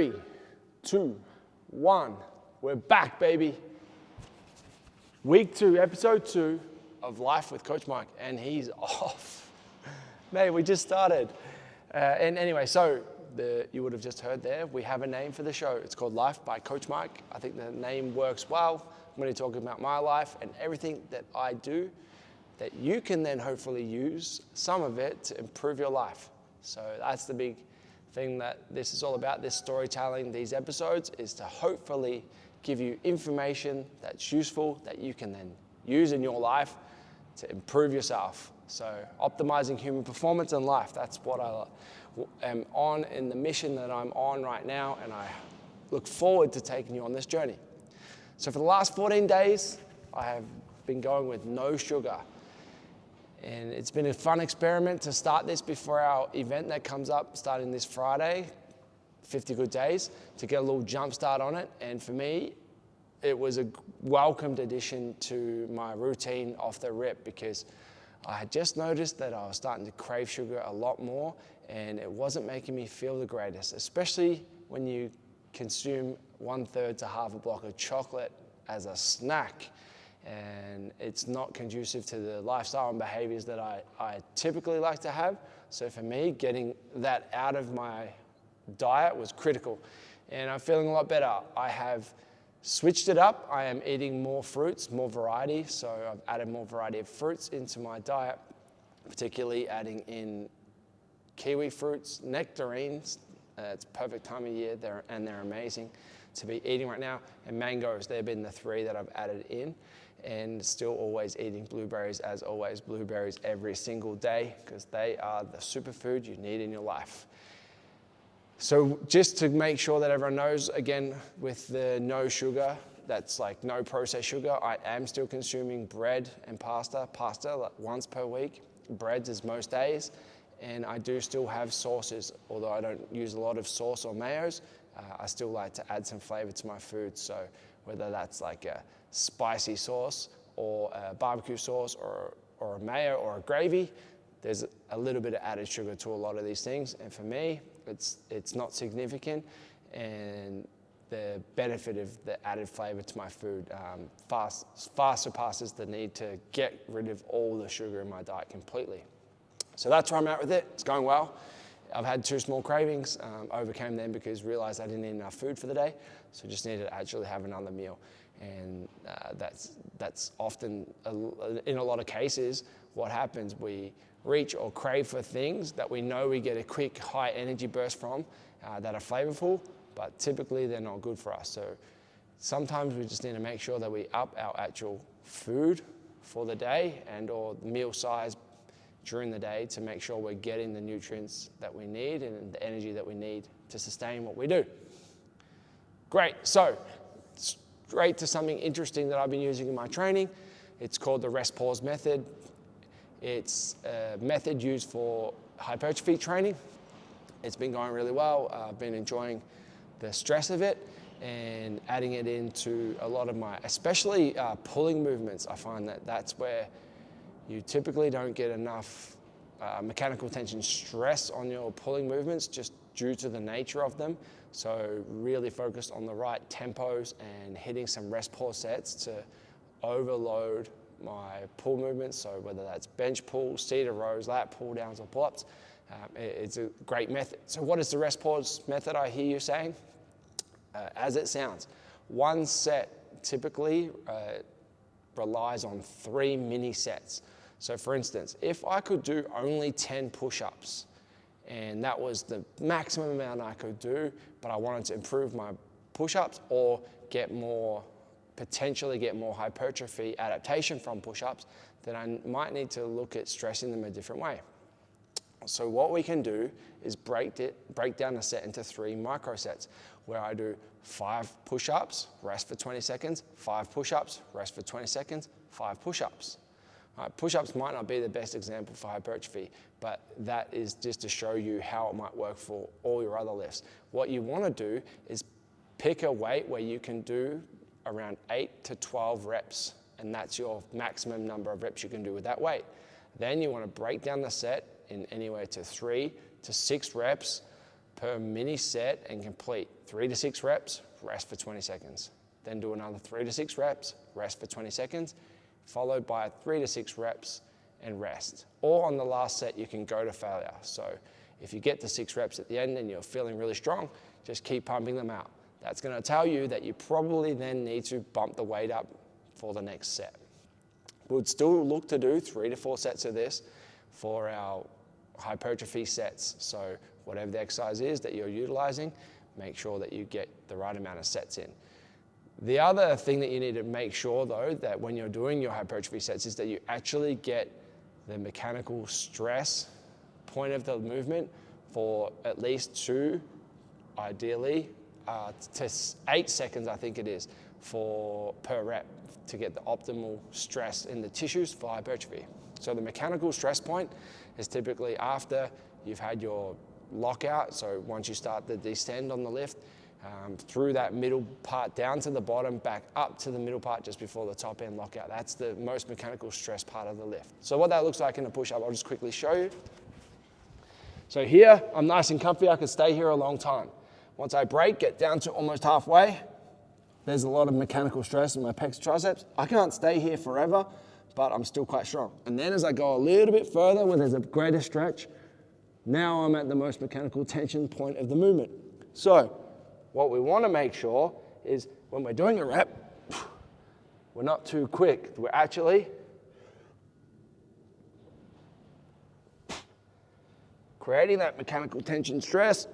3, 2, 1. We're back, baby. Week 2, episode 2 of Life with Coach Mike, and he's off. Mate, we just started. And anyway, so you would have just heard there, we have a name for the show. It's called Life by Coach Mike. I think the name works well. I'm going to talk about my life and everything that I do that you can then hopefully use some of it to improve your life. So that's the big thing that this is all about, this storytelling, these episodes, is to hopefully give you information that's useful that you can then use in your life to improve yourself. So optimizing human performance and life, that's what I am on in the mission that I'm on right now, and I look forward to taking you on this journey. So for the last 14 days, I have been going with no sugar. And it's been a fun experiment to start this before our event that comes up starting this Friday, 50 Good Days, to get a little jump start on it. And for me, it was a welcomed addition to my routine off the rip, because I had just noticed that I was starting to crave sugar a lot more, and it wasn't making me feel the greatest, especially when you consume 1/3 to half a block of chocolate as a snack. And it's not conducive to the lifestyle and behaviors that I typically like to have. So for me, getting that out of my diet was critical. And I'm feeling a lot better. I have switched it up. I am eating more fruits, more variety. So I've added more variety of fruits into my diet, particularly adding in kiwi fruits, nectarines. It's perfect time of year, they're amazing to be eating right now. And mangoes, they've been the 3 that I've added in. And still always eating blueberries, as always, blueberries every single day, because they are the superfood you need in your life. So just to make sure that everyone knows, again, with the no sugar, that's like no processed sugar, I am still consuming bread and pasta like once per week. Breads is most days. And I do still have sauces, although I don't use a lot of sauce or mayos. I still like to add some flavor to my food. So whether that's like a spicy sauce or a barbecue sauce or a mayo or a gravy, there's a little bit of added sugar to a lot of these things. And for me, it's not significant. And the benefit of the added flavor to my food far surpasses the need to get rid of all the sugar in my diet completely. So that's where I'm at with it. It's going well. I've had 2 small cravings, overcame them because realized I didn't eat enough food for the day, so just needed to actually have another meal. And that's often, in a lot of cases, what happens. We reach or crave for things that we know we get a quick, high energy burst from that are flavorful, but typically they're not good for us. So sometimes we just need to make sure that we up our actual food for the day and or meal size during the day to make sure we're getting the nutrients that we need and the energy that we need to sustain what we do. Great, so straight to something interesting that I've been using in my training. It's called the rest pause method. It's a method used for hypertrophy training. It's been going really well. I've been enjoying the stress of it and adding it into a lot of my, especially pulling movements. I find that that's where you typically don't get enough mechanical tension stress on your pulling movements just due to the nature of them. So really focused on the right tempos and hitting some rest pause sets to overload my pull movements. So whether that's bench pull, seated rows, lat pull downs or pull-ups, it's a great method. So what is the rest pause method, I hear you saying? As it sounds, one set typically relies on 3 mini sets. So for instance, if I could do only 10 push-ups and that was the maximum amount I could do, but I wanted to improve my push-ups or potentially get more hypertrophy adaptation from push-ups, then I might need to look at stressing them a different way. So what we can do is break down the set into 3 micro sets, where I do 5 push-ups, rest for 20 seconds, 5 push-ups, rest for 20 seconds, 5 push-ups. Push-ups might not be the best example for hypertrophy, but that is just to show you how it might work for all your other lifts. What you want to do is pick a weight where you can do around 8 to 12 reps, and that's your maximum number of reps you can do with that weight. Then you want to break down the set in anywhere to 3 to 6 reps per mini set and complete 3 to 6 reps, rest for 20 seconds. Then do another 3 to 6 reps, rest for 20 seconds, followed by 3 to 6 reps and rest. Or on the last set, you can go to failure. So if you get to 6 reps at the end and you're feeling really strong, just keep pumping them out. That's going to tell you that you probably then need to bump the weight up for the next set. We would still look to do 3 to 4 sets of this for our hypertrophy sets. So whatever the exercise is that you're utilizing, make sure that you get the right amount of sets in. The other thing that you need to make sure, though, that when you're doing your hypertrophy sets is that you actually get the mechanical stress point of the movement for at least 2, ideally, to 8 seconds, I think it is, per rep to get the optimal stress in the tissues for hypertrophy. So the mechanical stress point is typically after you've had your lockout, so once you start the descend on the lift, through that middle part down to the bottom, back up to the middle part just before the top end lockout. That's the most mechanical stress part of the lift. So what that looks like in a push-up, I'll just quickly show you. So here, I'm nice and comfy. I can stay here a long time. Once I break, get down to almost halfway, there's a lot of mechanical stress in my pecs, triceps. I can't stay here forever, but I'm still quite strong. And then as I go a little bit further, where there's a greater stretch, now I'm at the most mechanical tension point of the movement. So what we want to make sure is when we're doing a rep, we're not too quick. We're actually creating that mechanical tension stress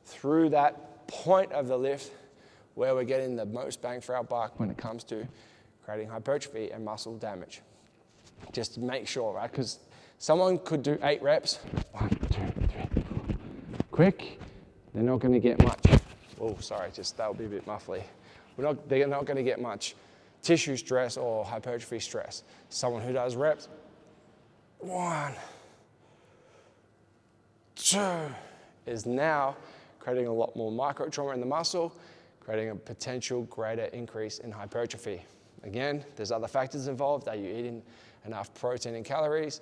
through that point of the lift where we're getting the most bang for our buck when it comes to creating hypertrophy and muscle damage. Just to make sure, right? Because someone could do 8 reps, 1, 2, 3, 4, quick, they're not going to get much. Oh, sorry, just that'll be a bit muffly. They're not going to get much tissue stress or hypertrophy stress. Someone who does reps, 1, 2, is now creating a lot more micro trauma in the muscle, creating a potential greater increase in hypertrophy. Again, there's other factors involved. Are you eating enough protein and calories?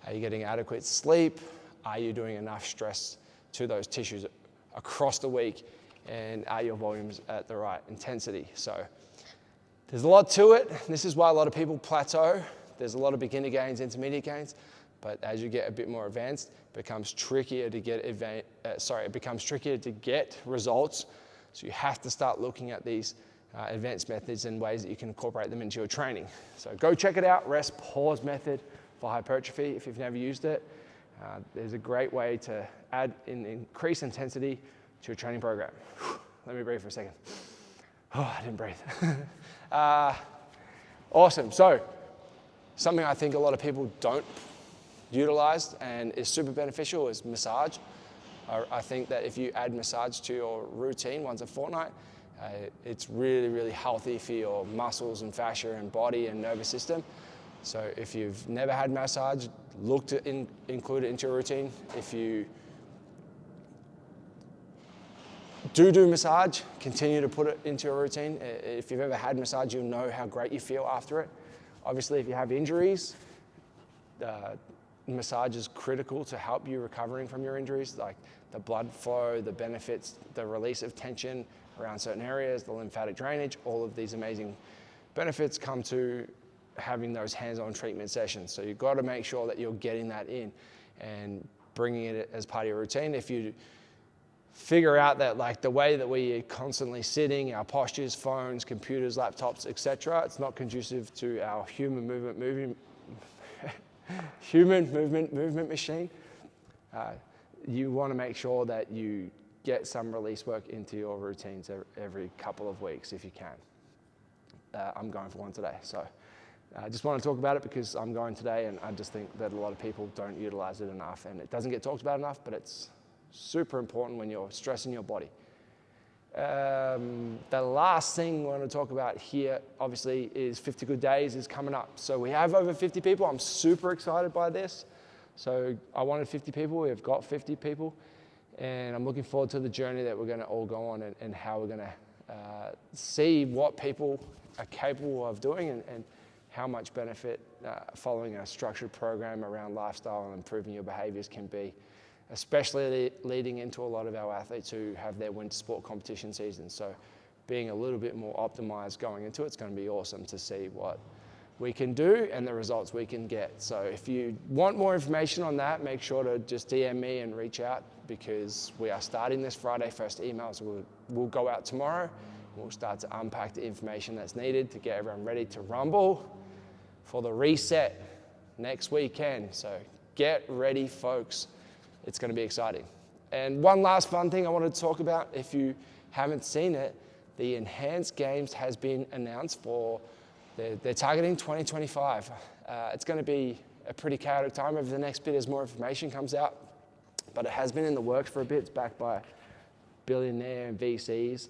Are you getting adequate sleep? Are you doing enough stress to those tissues across the week? And are your volumes at the right intensity? So there's a lot to it. This is why a lot of people plateau. There's a lot of beginner gains, intermediate gains, but as you get a bit more advanced, it becomes trickier to get results. So you have to start looking at these advanced methods and ways that you can incorporate them into your training. So go check it out, rest pause method for hypertrophy if you've never used it. There's a great way to add increase intensity to your training program. Let me breathe for a second. Oh, I didn't breathe. Awesome. So something I think a lot of people don't utilize and is super beneficial is massage. I think that if you add massage to your routine once a fortnight, it's really, really healthy for your muscles and fascia and body and nervous system. So if you've never had massage, look to include it into your routine. If you do massage, continue to put it into your routine. If you've ever had massage, you'll know how great you feel after it. Obviously, if you have injuries, massage is critical to help you recovering from your injuries, like the blood flow, the benefits, the release of tension around certain areas, the lymphatic drainage, all of these amazing benefits come to having those hands-on treatment sessions. So you've got to make sure that you're getting that in and bringing it as part of your routine. If you figure out that like the way that we are constantly sitting, our postures, phones, computers, laptops, etc., it's not conducive to our human movement machine. You want to make sure that you get some release work into your routines every couple of weeks if you can. I'm going for one today, so I just want to talk about it because I'm going today, and I just think that a lot of people don't utilize it enough, and it doesn't get talked about enough, but it's super important when you're stressing your body. The last thing I want to talk about here, obviously, is 50 Good Days is coming up. So we have over 50 people. I'm super excited by this. So I wanted 50 people. We've got 50 people. And I'm looking forward to the journey that we're going to all go on and how we're going to see what people are capable of doing and how much benefit following a structured program around lifestyle and improving your behaviors can be, especially leading into a lot of our athletes who have their winter sport competition season. So being a little bit more optimized going into it's going to be awesome to see what we can do and the results we can get. So if you want more information on that, make sure to just DM me and reach out, because we are starting this Friday. First emails will go out tomorrow. We'll start to unpack the information that's needed to get everyone ready to rumble for the reset next weekend. So get ready, folks. It's going to be exciting. And one last fun thing I wanted to talk about, if you haven't seen it, the Enhanced Games has been announced for, they're targeting 2025. It's going to be a pretty chaotic time over the next bit as more information comes out, but it has been in the works for a bit. It's backed by billionaire and VCs.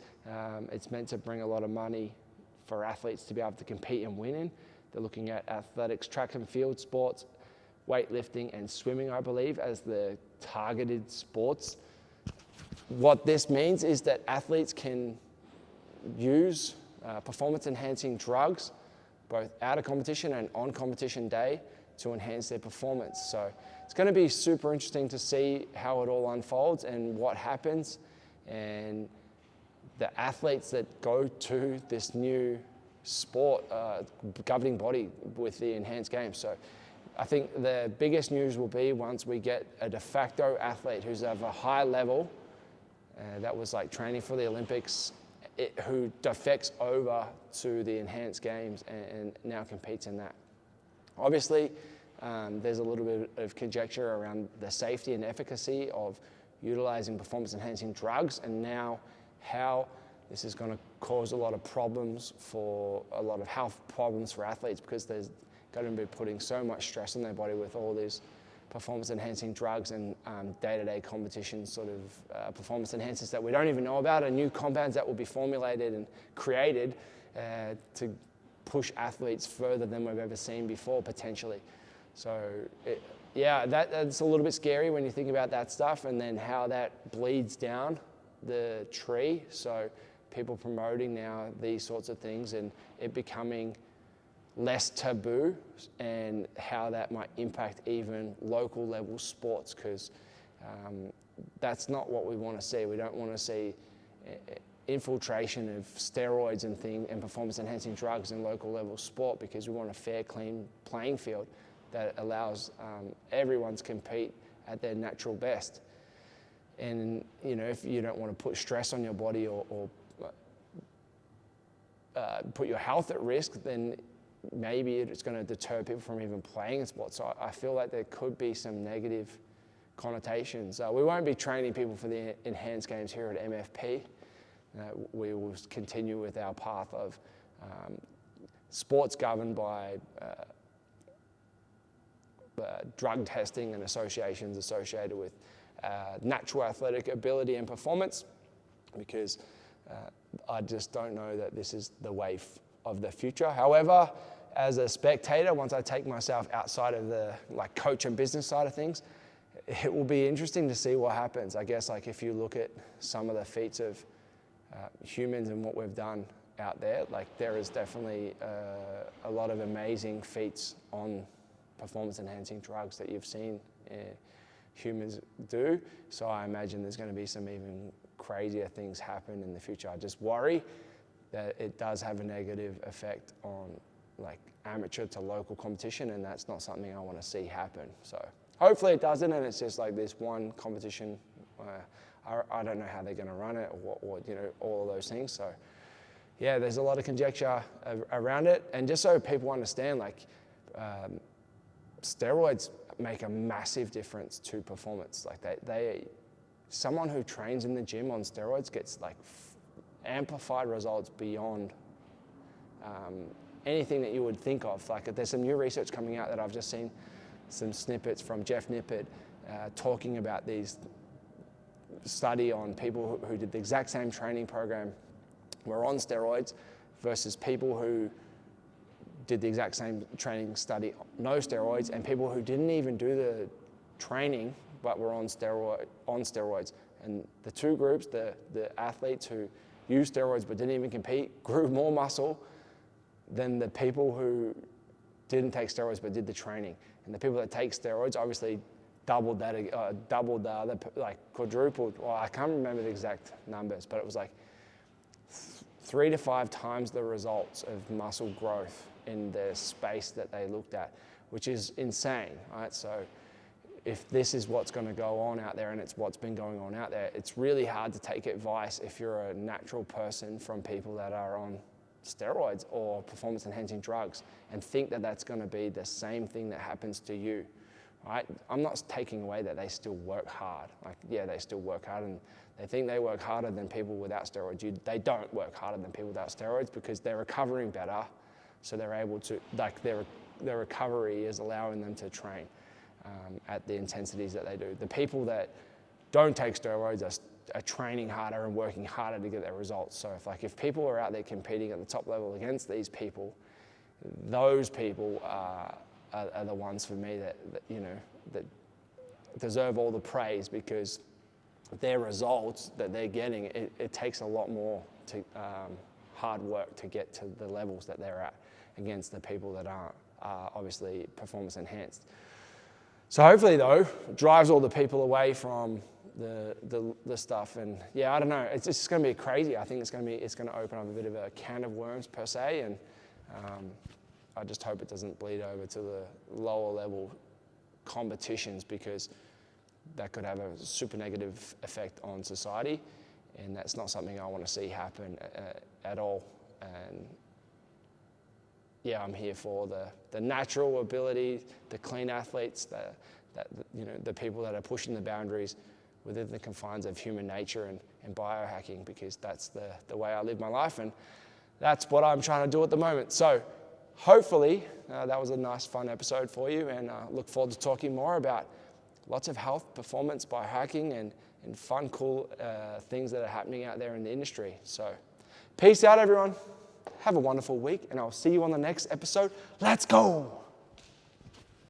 It's meant to bring a lot of money for athletes to be able to compete and win in. They're looking at athletics, track and field sports, weightlifting and swimming, I believe, as the targeted sports. What this means is that athletes can use performance-enhancing drugs, both out of competition and on competition day, to enhance their performance. So it's going to be super interesting to see how it all unfolds and what happens, and the athletes that go to this new sport governing body with the Enhanced Games. So I think the biggest news will be once we get a de facto athlete who's of a high level, that was like training for the Olympics, who defects over to the Enhanced Games and now competes in that. Obviously, there's a little bit of conjecture around the safety and efficacy of utilizing performance-enhancing drugs, and now how this is going to cause a lot of problems for a lot of health problems for athletes, because there's going to be putting so much stress on their body with all these performance-enhancing drugs and day-to-day competition sort of performance enhancers that we don't even know about, and new compounds that will be formulated and created to push athletes further than we've ever seen before, potentially. So, that's a little bit scary when you think about that stuff, and then how that bleeds down the tree. So people promoting now these sorts of things and it becoming less taboo, and how that might impact even local level sports, because that's not what we want to see. We don't want to see infiltration of steroids and performance enhancing drugs in local level sport, because we want a fair, clean playing field that allows everyone to compete at their natural best. And if you don't want to put stress on your body or put your health at risk, then maybe it's going to deter people from even playing in sports. So I feel like there could be some negative connotations. We won't be training people for the Enhanced Games here at MFP. We will continue with our path of sports governed by drug testing and associations associated with natural athletic ability and performance, because I just don't know that this is the way of the future. However, as a spectator, once I take myself outside of the coach and business side of things, it will be interesting to see what happens. I guess if you look at some of the feats of humans and what we've done out there, there is definitely a lot of amazing feats on performance enhancing drugs that you've seen humans do. So I imagine there's going to be some even crazier things happen in the future. I just worry that it does have a negative effect on amateur to local competition, and that's not something I want to see happen. So hopefully it doesn't, and it's just this one competition. I don't know how they're going to run it or all of those things. So yeah, there's a lot of conjecture around it. And just so people understand, steroids make a massive difference to performance. Someone who trains in the gym on steroids gets amplified results beyond anything that you would think of. There's some new research coming out that I've just seen, some snippets from Jeff Nippard talking about these study on people who did the exact same training program, were on steroids, versus people who did the exact same training study, no steroids, and people who didn't even do the training but were on steroids. And the two groups, the athletes who used steroids but didn't even compete, grew more muscle than the people who didn't take steroids but did the training. And the people that take steroids obviously doubled that, quadrupled. Well, I can't remember the exact numbers, but it was like 3 to 5 times the results of muscle growth in the space that they looked at, which is insane, right? So if this is what's going to go on out there and it's what's been going on out there, it's really hard to take advice if you're a natural person from people that are on steroids or performance enhancing drugs and think that that's going to be the same thing that happens to you, right? I'm not taking away that they still work hard. Like, yeah, they still work hard and they think they work harder than people without steroids. They don't work harder than people without steroids because they're recovering better, so they're able to, like, their recovery is allowing them to train at the intensities that they do. The people that don't take steroids are training harder and working harder to get their results. So if people are out there competing at the top level against these people, those people are the ones for me that deserve all the praise, because their results that they're getting, it takes a lot more hard work to get to the levels that they're at against the people that aren't obviously performance enhanced. So hopefully, though, it drives all the people away from the stuff. And yeah, I don't know. It's just going to be crazy. I think it's going to open up a bit of a can of worms per se, and I just hope it doesn't bleed over to the lower level competitions, because that could have a super negative effect on society, and that's not something I want to see happen at all. And yeah, I'm here for the natural ability, the clean athletes, the people that are pushing the boundaries within the confines of human nature and biohacking, because that's the way I live my life, and that's what I'm trying to do at the moment. So hopefully that was a nice, fun episode for you, and I look forward to talking more about lots of health, performance, biohacking, and fun, cool things that are happening out there in the industry. So peace out, everyone. Have a wonderful week, and I'll see you on the next episode. Let's go.